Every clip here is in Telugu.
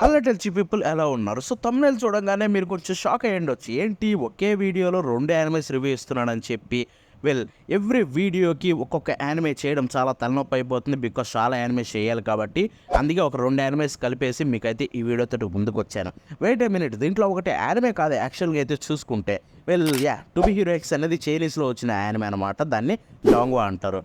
హలో టెల్చి పీపుల్ ఎలా ఉన్నారు? సో థంబ్‌నెయిల్ చూడంగానే మీరు కొంచెం షాక్ అయ్యుండొచ్చు. ఏంటి ఒకే వీడియోలో 2 యానిమేస్ రివ్యూ ఇస్తున్నాడని చెప్పి. ఎవ్రీ వీడియోకి ఒక్కొక్క యానిమే చేయడం చాలా తలనొప్పి అయిపోతుంది. బికాజ్ చాలా యానిమేస్ చేయాలి కాబట్టి. అందుకే ఒక 2 యానిమేస్ కలిపేసి మీకైతే ఈ వీడియోతోటి ముందుకొచ్చాను. వెయిట్ ఎ మినిట్, దీంట్లో ఒకటి యానిమే కాదు యాక్చువల్‌గా అయితే చూసుకుంటే. టు బి హీరో ఎక్స్ అనేది చైనీస్‌లో వచ్చిన యానిమే అనమాట. దాన్ని డాంగ్వా అంటారు.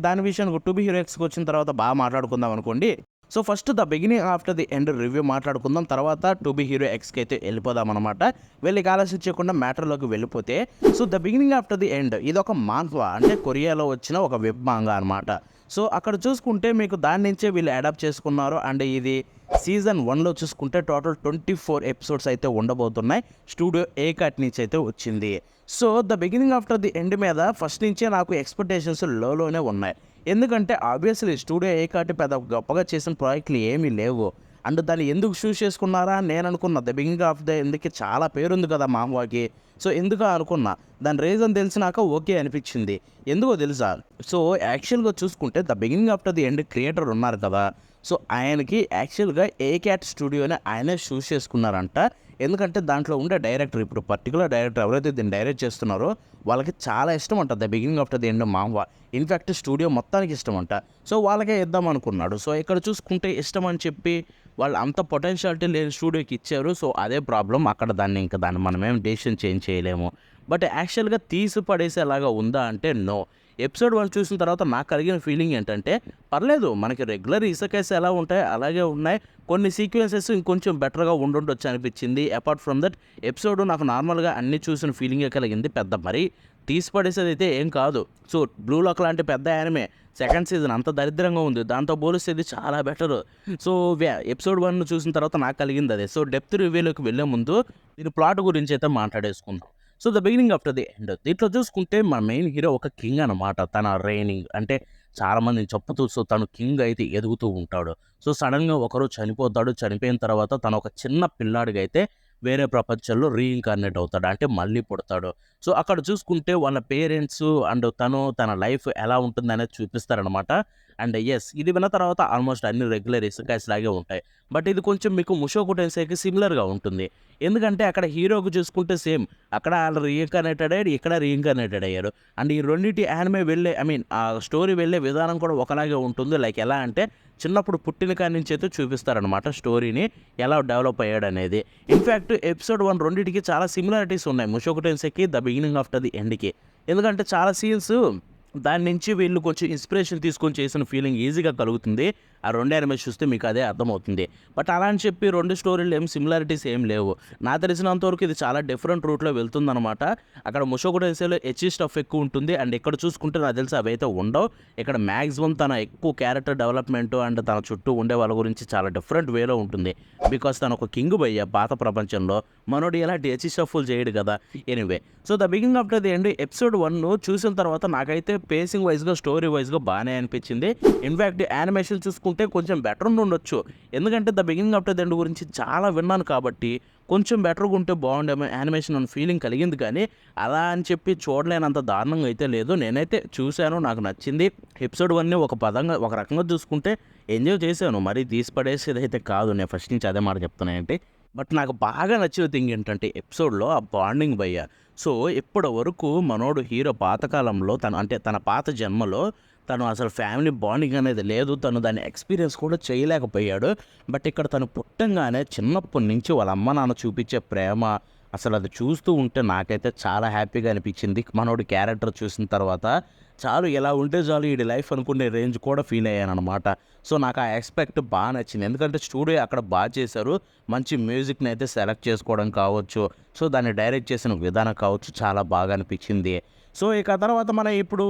దాని విషయానికి టు బి హీరో ఎక్స్‌కి వచ్చిన తర్వాత బాగా మాట్లాడుకుందాం అనుకోండి. So first the beginning after the end review మాట్లాడుకుందాం. తర్వాత టు బి హీరో ఎక్స్‌కి అయితే వెళ్ళిపోదాం అనమాట. ఆలస్యం చేయకుండా మ్యాటర్‌లోకి వెళ్ళిపోతే, so the beginning after the end ఇదొక మాంగ్వా, అంటే కొరియాలో వచ్చిన ఒక వెబ్ మాంగా అనమాట. సో అక్కడ చూసుకుంటే మీకు దాని నుంచే వీళ్ళు అడాప్ట్ చేసుకున్నారు. అండ్ ఇది సీజన్ 1లో చూసుకుంటే టోటల్ 24 ఎపిసోడ్స్ అయితే ఉండబోతున్నాయి. స్టూడియో ఏ కట్ నుంచి అయితే వచ్చింది. So the beginning after the end మీద ఫస్ట్ నుంచే నాకు ఎక్స్పెక్టేషన్స్ లోనే ఉన్నాయి. ఎందుకంటే ఆబ్వియస్లీ స్టూడియో ఏ కాటి పెద్ద గొప్పగా చేసిన ప్రాజెక్టులు ఏమీ లేవు. అండ్ దాన్ని ఎందుకు చూస్ చేసుకున్నారా అని నేను అనుకున్నా. ద బిగినింగ్ ఆఫ్ ద ఎండ్‌కి చాలా పేరుంది కదా మాంహవాకి. సో ఎందుకా అనుకున్నా. దాని రీజన్ తెలిసినాక ఓకే అనిపించింది. ఎందుకో తెలుసా? సో యాక్చువల్‌గా చూసుకుంటే the beginning after the end creator ఉన్నారు కదా! సో ఆయనకి యాక్చువల్‌గా ఏ క్యాట్ స్టూడియోని ఆయనే చూస్ చేసుకున్నారంట. ఎందుకంటే దాంట్లో ఉండే డైరెక్టర్, ఇప్పుడు పర్టిక్యులర్ డైరెక్టర్ ఎవరైతే దీన్ని డైరెక్ట్ చేస్తున్నారో వాళ్ళకి చాలా ఇష్టం అంట the beginning after the end manhwa. In fact studio మొత్తానికి ఇష్టమంట. సో వాళ్ళకే ఇద్దాం అనుకున్నాడు. సో ఇక్కడ చూసుకుంటే ఇష్టం అని చెప్పి వాళ్ళు అంత పొటెన్షియాలిటీ లేని స్టూడియోకి ఇచ్చారు. సో అదే ప్రాబ్లమ్ అక్కడ. దాన్ని మనమేం డెసిషన్ చేంజ్ చేయలేము. బట్ యాక్చువల్‌గా తీసి పడేసేలాగా ఉందా అంటే నో. ఎపిసోడ్ 1 చూసిన తర్వాత నాకు కలిగిన ఫీలింగ్ ఏంటంటే, పర్లేదు మనకి రెగ్యులర్ ఇసకేస్ ఎలా ఉంటాయో అలాగే ఉన్నాయి. కొన్ని సీక్వెన్సెస్ ఇంకొంచెం బెటర్‌గా ఉండుండొచ్చు అనిపించింది. అపార్ట్ ఫ్రమ్ దట్ ఎపిసోడ్ నాకు నార్మల్‌గా అన్నీ చూసిన ఫీలింగే కలిగింది. పెద్ద మరీ తీసి పడేసేదైతే ఏం కాదు. సో బ్లూ లాక్ లాంటి పెద్ద యానిమే సెకండ్ సీజన్ అంత దరిద్రంగా ఉంది. దాంతో పోలిస్తే ఇది చాలా బెటరు. సో ఎపిసోడ్ 1 చూసిన తర్వాత నాకు కలిగింది అదే. సో డెప్త్ రివ్యూలోకి వెళ్ళే ముందు దీని ప్లాట్ గురించి అయితే మాట్లాడేసుకుందాం. So the beginning after the end దీంట్లో చూసుకుంటే మన మెయిన్ హీరో ఒక కింగ్ అనమాట. తన రైనింగ్ అంటే చాలామందిని చెప్పుతూ సో తను కింగ్ అయితే ఎదుగుతూ ఉంటాడు. సో సడన్‌గా ఒకరోజు చనిపోతాడు. చనిపోయిన తర్వాత తను ఒక చిన్న పిల్లాడిగా అయితే వేరే ప్రపంచంలో రీఇన్‌కార్నేట్ అవుతాడు. అంటే మళ్ళీ పుడతాడు. సో అక్కడ చూసుకుంటే వాళ్ళ పేరెంట్స్ అండ్ తన లైఫ్ ఎలా ఉంటుందనేది చూపిస్తారనమాట. అండ్ యెస్, ఇది విన్న తర్వాత ఆల్మోస్ట్ అన్ని రెగ్యులర్ ఇసెకాయ్స్ లాగే ఉంటాయి. బట్ ఇది కొంచెం మీకు ముషోకు టెన్సైకి సిమిలర్‌గా ఉంటుంది. ఎందుకంటే అక్కడ హీరోకి చూసుకుంటే సేమ్. అక్కడ ఆళ్ళు రీఇన్‌కార్నేటెడ్ అయ్యాడు. ఇక్కడ రీఇన్‌కార్నేటెడ్ అయ్యారు. అండ్ ఈ రెండిటి యానిమే వెళ్ళే ఆ స్టోరీ వెళ్ళే విధానం కూడా ఒకలాగే ఉంటుంది. లైక్ ఎలా అంటే చిన్నప్పుడు పుట్టిన కాడి నుంచి అయితే చూపిస్తారనమాట స్టోరీని ఎలా డెవలప్ అయ్యాడనేది. ఇన్‌ఫాక్ట్ ఎపిసోడ్ 1 రెండిటికి చాలా సిమిలారిటీస్ ఉన్నాయి. ముషోకు టెన్సైకి ద బిగినింగ్ ఆఫ్టర్ ది ఎండ్‌కి. ఎందుకంటే చాలా సీన్స్ దాని నుంచి వీళ్ళు కొంచెం ఇన్స్పిరేషన్ తీసుకొని చేసిన ఫీలింగ్ ఈజీగా కలుగుతుంది. ఆ 2 యానిమేస్ చూస్తే మీకు అదే అర్థమవుతుంది. బట్ అలా అని చెప్పి 2 స్టోరీలు ఏం సిమిలారిటీస్ ఏం లేవు. నాకు తెలిసినంత వరకు ఇది చాలా డిఫరెంట్ రూట్‌లో వెళ్తుందనమాట. అక్కడ ముషోకు టెన్సైలో ఎచ్చి స్టఫ్ ఎక్కువ ఉంటుంది. అండ్ ఇక్కడ చూసుకుంటే నాకు తెలిసి అవైతే ఉండవు. ఇక్కడ మాక్సిమం తన ఎక్కువ క్యారెక్టర్ డెవలప్‌మెంట్ అండ్ తన చుట్టూ ఉండే వాళ్ళ గురించి చాలా డిఫరెంట్ వేలో ఉంటుంది. బికాజ్ తను ఒక కింగ్ భయ్యా పాత ప్రపంచంలో. మనోడు ఎలాంటి హెచ్చి స్టఫ్‌లు చేయడు కదా! Anyway, so the beginning after the end episode 1 చూసిన తర్వాత నాకైతే పేసింగ్ వైస్‌గా, స్టోరీ వైస్‌గా బానే అనిపించింది. ఇన్‌ఫాక్ట్ యానిమేషన్ చూసుకుంటే కొంచెం బెటర్ ఉండుండొచ్చు. ఎందుకంటే the beginning after the end గురించి చాలా విన్నాను కాబట్టి కొంచెం బెటర్‌గా ఉంటే బాగుండేమో యానిమేషన్ అన్న ఫీలింగ్ కలిగింది. కానీ అలా అని చెప్పి చూడలేనంత దారుణంగా అయితే లేదు. నేనైతే చూశాను, నాకు నచ్చింది. ఎపిసోడ్ 1ని ఒక రకంగా చూసుకుంటే ఎంజాయ్ చేశాను. మరీ తీసి పడేసేదైతే కాదు. నేను ఫస్ట్ నుంచి అదే మాట చెప్తున్నా ఏంటి. బట్ నాకు బాగా నచ్చిన థింగ్ ఏంటంటే ఎపిసోడ్‌లో ఆ బాండింగ్ భయ్యా. సో ఇప్పటి వరకు మనోడు హీరో పాతకాలంలో తన పాత జన్మలో తను అసలు ఫ్యామిలీ బాండింగ్ అనేది లేదు. తను దాన్ని ఎక్స్‌పీరియన్స్ కూడా చేయలేకపోయాడు. బట్ ఇక్కడ తను పుట్టంగానే చిన్నప్పటి నుంచి వాళ్ళ అమ్మ, నాన్న చూపించే ప్రేమ అసలు అది చూస్తూ ఉంటే నాకైతే చాలా హ్యాపీగా అనిపించింది. మనోడి క్యారెక్టర్ చూసిన తర్వాత చాలు ఇలా ఉంటే చాలు ఈడి లైఫ్ అనుకునే రేంజ్ కూడా ఫీల్ అయ్యాననమాట. సో నాకు ఆ యాస్పెక్ట్ బా నచ్చింది. ఎందుకంటే స్టూడియో అక్కడ బా చేశారు. మంచి మ్యూజిక్‌ని అయితే సెలెక్ట్ చేసుకోవడం కావచ్చు, సో దాన్ని డైరెక్ట్ చేసిన విధానం కావచ్చు చాలా బాగా అనిపించింది. సో ఇక తర్వాత మనం ఇప్పుడు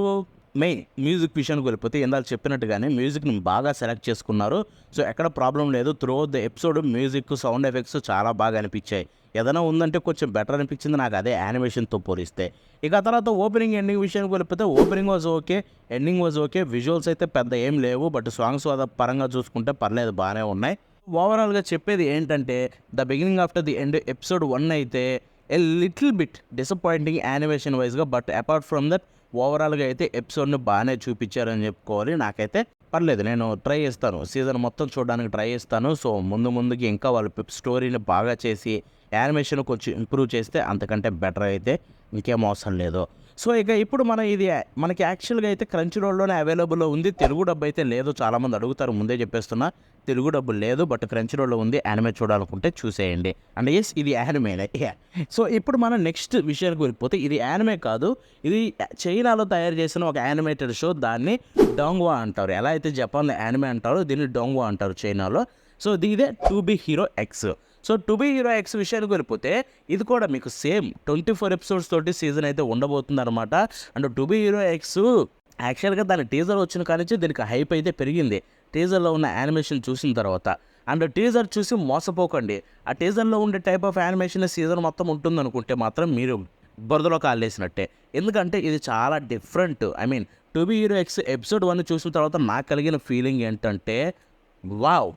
మెయిన్ మ్యూజిక్ విషయానికి వెళ్ళిపోతే ఇందాక చెప్పినట్టుగానే మ్యూజిక్‌ని బాగా సెలెక్ట్ చేసుకున్నారు. సో ఎక్కడ ప్రాబ్లమ్ లేదు. Throughout the episode music, sound effects చాలా బాగా అనిపించాయి. ఏదైనా ఉందంటే కొంచెం బెటర్ అనిపించింది నాకు అదే యానిమేషన్‌తో పోలిస్తే. ఇక ఆ తర్వాత ఓపెనింగ్, ఎండింగ్ విషయానికి వెళ్ళిపోతే opening was okay. Ending was okay. Visuals అయితే పెద్ద ఏం లేవు. బట్ సాంగ్స్ పరంగా చూసుకుంటే పర్లేదు బానే ఉన్నాయి. ఓవరాల్‌గా చెప్పేది ఏంటంటే the beginning after the end episode 1 అయితే a little bit disappointing animation వైస్‌గా. బట్ అపార్ట్ ఫ్రమ్ దట్ ఓవరాల్‌గా అయితే ఎపిసోడ్‌ని బానే చూపించారని చెప్పుకోవాలి. నాకైతే పర్లేదు నేను ట్రై చేస్తాను. సీజన్ మొత్తం చూడడానికి ట్రై చేస్తాను. సో ముందుకి ఇంకా వాళ్ళు స్టోరీని బాగా చేసి యానిమేషన్ కొంచెం ఇంప్రూవ్ చేస్తే అంతకంటే బెటర్ అయితే ఇంకేం అవసరం లేదు. సో ఇక ఇప్పుడు మనకి యాక్చువల్గా అయితే క్రంచీ రోల్లోనే అవైలబుల్లో ఉంది. తెలుగు డబ్బు అయితే లేదు. చాలామంది అడుగుతారు, ముందే చెప్పేస్తున్నా తెలుగు డబ్బు లేదు. బట్ క్రంచీ రోల్లో ఉంది. యానిమే చూడాలనుకుంటే చూసేయండి. అండ్ ఎస్, ఇది యానిమేనే. సో ఇప్పుడు మనం నెక్స్ట్ విషయానికి వెళ్ళిపోతే, ఇది యానిమే కాదు, ఇది చైనాలో తయారు చేసిన ఒక యానిమేటెడ్ షో. దాన్ని డోంగ్వా అంటారు. ఎలా అయితే జపాన్లో యానిమే అంటారో దీన్ని డోంగ్వా అంటారు చైనాలో. సో ఇదే 2B hero X. So 2B hero X విషయానికి వెళ్ళిపోతే ఇది కూడా మీకు సేమ్ 24 ఎపిసోడ్స్ తోటి సీజన్ అయితే ఉండబోతుంది అనమాట. అండ్ 2B హీరో ఎక్స్ యాక్చువల్గా దాని టీజర్ వచ్చిన కానించి దీనికి హైప్ అయితే పెరిగింది టీజర్లో ఉన్న యానిమేషన్ చూసిన తర్వాత. అండ్ టీజర్ చూసి మోసపోకండి. ఆ టీజర్లో ఉండే టైప్ ఆఫ్ యానిమేషన్ సీజన్ మొత్తం ఉంటుందనుకుంటే మాత్రం మీరు బురదలో కాలేసినట్టే. ఎందుకంటే ఇది చాలా different. I mean 2B hero X episode 1 చూసిన తర్వాత నాకు కలిగిన ఫీలింగ్ ఏంటంటే wow,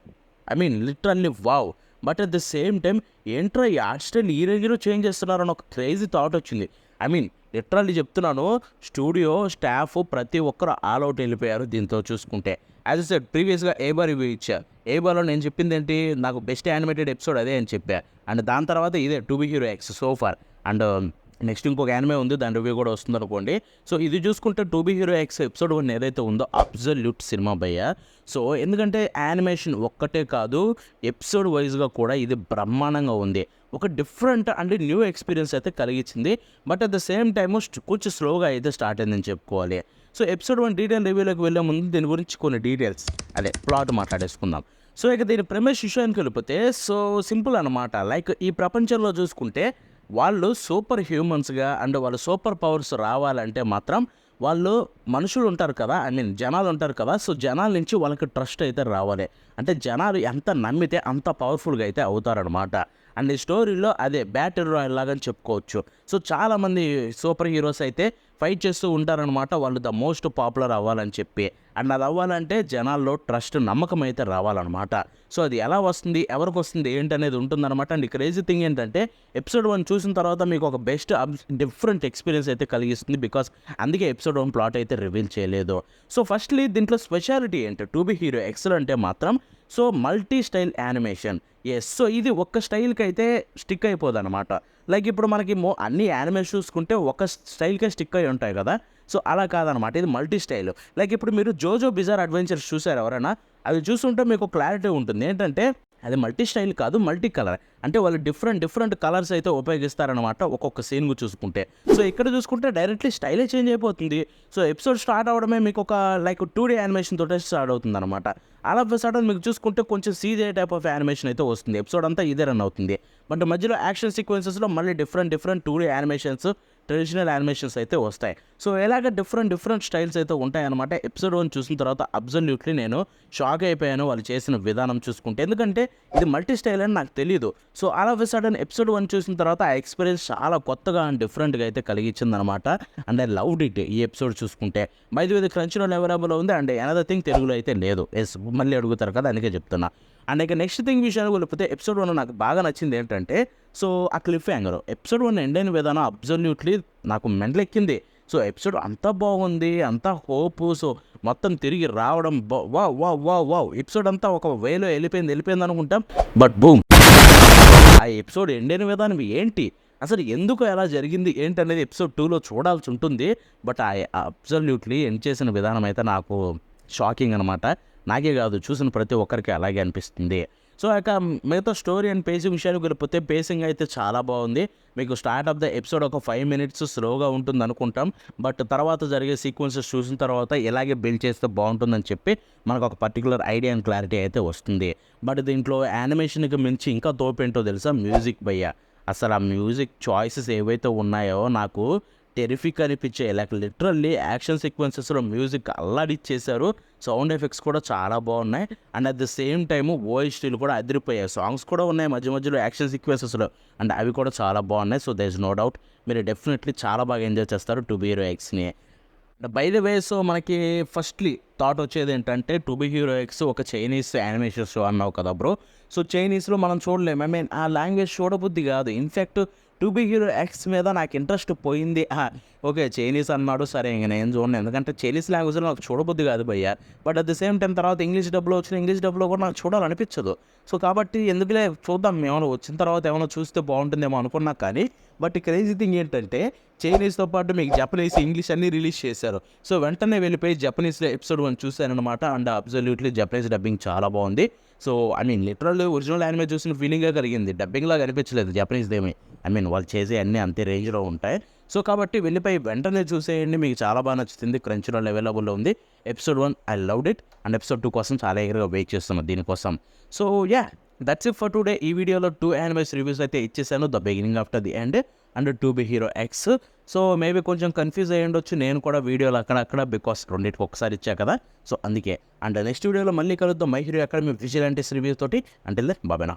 I mean literally wow. But at the same time ఏంట్రా ఈ ఆర్ట్ స్టైల్ ఈ రేంజ్లో చేంజ్ చేస్తున్నారని ఒక క్రేజీ థాట్ వచ్చింది. ఐ మీన్ లిటరల్లీ చెప్తున్నాను, స్టూడియో స్టాఫ్ ప్రతి ఒక్కరు ఆల్ అవుట్ వెళ్ళిపోయారు దీంతో చూసుకుంటే. యాజ్ ఎ సెడ్ ప్రీవియస్గా ఏబార్ రివ్యూ ఇచ్చా. ఏబార్లో నేను చెప్పింది ఏంటి, నాకు బెస్ట్ యానిమేటెడ్ ఎపిసోడ్ అదే అని చెప్పా. అండ్ దాని తర్వాత ఇదే 2B hero X so far. And next ఇంకొక యానిమే ఉంది, దాని రివ్యూ కూడా వస్తుంది అనుకోండి. సో ఇది చూసుకుంటే 2B హీరో ఎక్స్ ఎపిసోడ్ 1 ఏదైతే ఉందో అబ్సల్యూట్ సినిమా భయ్య. సో ఎందుకంటే యానిమేషన్ ఒక్కటే కాదు, ఎపిసోడ్ వైజ్గా కూడా ఇది బ్రహ్మాండంగా ఉంది. ఒక డిఫరెంట్ అండ్ న్యూ ఎక్స్పీరియన్స్ అయితే కలిగించింది. But at the same time కొంచెం స్లోగా అయితే స్టార్ట్ అయిందని చెప్పుకోవాలి. సో ఎపిసోడ్ 1 డీటెయిల్ రివ్యూలోకి వెళ్ళే ముందు దీని గురించి కొన్ని డీటెయిల్స్, అదే ప్లాట్ మాట్లాడేసుకుందాం. సో ఇక దీని ప్రెమిస్ విషయానికి వెళ్ళిపోతే సో సింపుల్ అనమాట. లైక్ ఈ ప్రపంచంలో చూసుకుంటే వాళ్ళు సూపర్ హ్యూమన్స్గా అండ్ వాళ్ళు సూపర్ పవర్స్ రావాలంటే మాత్రం వాళ్ళు మనుషులు ఉంటారు కదా, ఐ మీన్ జనాలు ఉంటారు కదా. సో జనాల నుంచి వాళ్ళకి ట్రస్ట్ అయితే రావాలి. అంటే జనాలు ఎంత నమ్మితే అంత పవర్ఫుల్గా అయితే అవుతారనమాట. అండ్ ఈ స్టోరీలో అదే బ్యాటిల్ రాయల్ లాగా చెప్పుకోవచ్చు. సో చాలామంది సూపర్ హీరోస్ అయితే ఫైట్ చేస్తూ ఉంటారనమాట, వాళ్ళు ద మోస్ట్ పాపులర్ అవ్వాలని చెప్పి. అండ్ అది అవ్వాలంటే జనాల్లో ట్రస్ట్, నమ్మకం అయితే రావాలన్నమాట. సో అది ఎలా వస్తుంది, ఎవరికి వస్తుంది ఏంటి అనేది ఉంటుందన్నమాట. అండ్ క్రేజీ థింగ్ ఏంటంటే ఎపిసోడ్ 1 చూసిన తర్వాత మీకు ఒక బెస్ట్ డిఫరెంట్ ఎక్స్పీరియన్స్ అయితే కలిగిస్తుంది. బికాస్ అందుకే ఎపిసోడ్ 1 ప్లాట్ అయితే రివీల్ చేయలేదు. సో ఫస్ట్లీ దీంట్లో స్పెషాలిటీ ఏంటి 2B హీరో ఎక్సల్ అంటే మాత్రం so multi style animation. Yes, so ఇది ఒక్క స్టైల్కి అయితే స్టిక్ అయిపోదు అనమాట. లైక్ ఇప్పుడు మనకి అన్ని యానిమేషన్ చూసుకుంటే ఒక స్టైల్కే స్టిక్ అయి ఉంటాయి కదా. సో అలా కాదనమాట, ఇది మల్టీ స్టైల్. లైక్ ఇప్పుడు మీరు జోజో బిజార్ అడ్వెంచర్స్ చూసారు ఎవరైనా, అవి చూస్తుంటే మీకు క్లారిటీ ఉంటుంది ఏంటంటే అది మల్టీ స్టైల్ కాదు, మల్టీ కలర్. అంటే వాళ్ళు డిఫరెంట్ కలర్స్ అయితే ఉపయోగిస్తారనమాట ఒక్కొక్క సీన్ చూసుకుంటే. సో ఇక్కడ చూసుకుంటే డైరెక్ట్లీ స్టైలే చేంజ్ అయిపోతుంది. సో ఎపిసోడ్ స్టార్ట్ అవడమే మీకు ఒక లైక్ 2D యానిమేషన్ తోటే స్టార్ట్ అవుతుంది అనమాట. ఆల్ ఆఫ్ సడన్ మీకు చూసుకుంటే కొంచెం CGI టైప్ ఆఫ్ యానిమేషన్ అయితే వస్తుంది. ఎపిసోడ్ అంతా ఇదే రన్ అవుతుంది. బట్ మధ్యలో యాక్షన్ సీక్వెన్సెస్లో మళ్ళీ different 2D animations, traditional animations అయితే వస్తాయి. సో ఇలాగ డిఫరెంట్ స్టైల్స్ అయితే ఉంటాయన్నమాట. ఎపిసోడ్ 1 చూసిన తర్వాత అబ్సల్యూట్లీ నేను షాక్ అయిపోయాను వాళ్ళు చేసిన విధానం చూసుకుంటే. ఎందుకంటే ఇది మల్టీ స్టైల్ అని నాకు తెలియదు. So all of sudden episode 1 చూసిన తర్వాత ఆ ఎక్స్పీరియన్స్ చాలా కొత్తగా అండ్ డిఫరెంట్గా అయితే కలిగించింది అనమాట. అండ్ ఐ లవ్డ్ ఇట్ ఈ ఎపిసోడ్ చూసుకుంటే. బై ది వే ఇది క్రంచీ రోల్ అవైలబుల్ ఉంది. అండ్ అనదర్ థింగ్ తెలుగులో అయితే లేదు. ఎస్, మళ్ళీ అడుగుతారు కదా అందుకే చెప్తున్నా. అండ్ ఇక నెక్స్ట్ థింగ్ విషయానికి వెళ్ళిపోతే ఎపిసోడ్ 1 నాకు బాగా నచ్చింది ఏంటంటే సో ఆ క్లిఫ్ హ్యాంగర్. ఎపిసోడ్ 1 ఎండ్ అయిన విధానం అబ్సల్యూట్లీ నాకు మెంటలెక్కింది. సో ఎపిసోడ్ అంతా బాగుంది, అంతా హోపు. సో మొత్తం తిరిగి రావడం వావ్. ఎపిసోడ్ అంతా ఒక వేలో వెళ్ళిపోయింది అనుకుంటాం. బట్ బూమ్, ఆ ఎపిసోడ్ ఎండ్ అయిన విధానం ఏంటి, అసలు ఎందుకు ఎలా జరిగింది ఏంటి అనేది ఎపిసోడ్ 2లో చూడాల్సి ఉంటుంది. బట్ ఆ అబ్సల్యూట్లీ ఎండ్ చేసిన విధానం అయితే నాకు షాకింగ్ అనమాట. నాకే కాదు, చూసిన ప్రతి ఒక్కరికి అలాగే అనిపిస్తుంది. సో ఇక మిగతా స్టోరీ అండ్ పేసింగ్ విషయానికి వెళ్ళిపోతే పేసింగ్ అయితే చాలా బాగుంది. మీకు స్టార్ట్ ఆఫ్ ద ఎపిసోడ్ ఒక 5 minutes స్లోగా ఉంటుంది అనుకుంటాం. బట్ తర్వాత జరిగే సీక్వెన్సెస్ చూసిన తర్వాత ఇలాగే బిల్డ్ చేస్తే బాగుంటుందని చెప్పి మనకు ఒక పర్టికులర్ ఐడియా అండ్ క్లారిటీ అయితే వస్తుంది. బట్ దీంట్లో యానిమేషన్కి మించి ఇంకా తోపేంటో తెలుసా, మ్యూజిక్ భయ్య. అసలు ఆ మ్యూజిక్ చాయిసెస్ ఏవైతే ఉన్నాయో నాకు టెరిఫిక్ అనిపించాయి. లైక్ లిటరల్లీ యాక్షన్ సీక్వెన్సెస్లో మ్యూజిక్ అల్లాడిచ్చేశారు. సౌండ్ ఎఫెక్ట్స్ కూడా చాలా బాగున్నాయి. And at the same time ఓఎస్టీలు కూడా అదిరిపోయాయి. సాంగ్స్ కూడా ఉన్నాయి మధ్యలో యాక్షన్ సీక్వెన్సెస్లో, అండ్ అవి కూడా చాలా బాగున్నాయి. So there is no doubt మీరు డెఫినెట్లీ చాలా బాగా ఎంజాయ్ చేస్తారు 2B హీరో ఎక్స్ని. బై ద వే, సో మనకి ఫస్ట్లీ థాట్ వచ్చేది ఏంటంటే 2B హీరో ఎక్స్ ఒక చైనీస్ యానిమేషన్ షో అన్నావు కదా బ్రో. సో చైనీస్లో మనం చూడలేము. ఐ మీన్ ఆ లాంగ్వేజ్ చూడబుద్ధి కాదు. In fact to be hero X మీద నాకు ఇంట్రెస్ట్ పోయింది. ఓకే చైనీస్ అన్నాడు సరే ఇంక నేను చూడను, ఎందుకంటే చైనీస్ లాంగ్వేజ్లో నాకు చూడబుద్ది కాదు భయ్య. But at the same time తర్వాత ఇంగ్లీష్ డబ్లో వచ్చిన ఇంగ్లీష్ డబ్లో కూడా నాకు చూడాలనిపించదు. సో కాబట్టి ఎందుకులే చూద్దాం, ఏమైనా వచ్చిన తర్వాత ఏమైనా చూస్తే బాగుంటుందేమో అనుకున్నా. కానీ బట్ క్రేజీ థింగ్ ఏంటంటే చైనీస్తో పాటు మీకు జపనీస్, ఇంగ్లీష్ అన్నీ రిలీజ్ చేశారు. సో వెంటనే వెళ్ళిపోయి జపనీస్లో ఎపిసోడ్ 1 చూశానమాట. అండ్ అబ్సల్యూట్లీ జపనీస్ డబ్బింగ్ చాలా బాగుంది. So I mean literal original anime చూసిన ఫీలింగే కలిగింది, డబ్బింగ్ లాగా అనిపించలేదు జపనీస్దేమి. ఐ మీన్ వాళ్ళు చేసే అన్నీ అంతే రేంజ్లో ఉంటాయి. సో కాబట్టి వెళ్ళిపోయి వెంటనే చూసేయండి, మీకు చాలా బాగా నచ్చుతుంది. క్రంచీరోల్ అవైలబుల్లో ఉంది. Episode 1 I loved it, and episode 2 కోసం చాలా ఎగరగా వెయిట్ చేస్తున్నాను దీనికోసం. So yeah that's it for today. ఈ వీడియోలో 2 యానిమేస్ రివ్యూస్ అయితే ఇచ్చేసాను, the beginning after the end and to be hero X. So maybe కొంచెం కన్ఫ్యూజ్ అయ్యి ఉండొచ్చు నేను కూడా వీడియోలో అక్కడక్కడ, బికాస్ రెండింటికి ఒకసారి ఇచ్చా కదా, సో అందుకే. అండ్ నెక్స్ట్ వీడియోలో మళ్ళీ కలుద్దాం మై హీరో అకాడమీ విజిలెంటిస్ రివ్యూ తోటి. అంటిల్ దెన్ బాయ్ నా.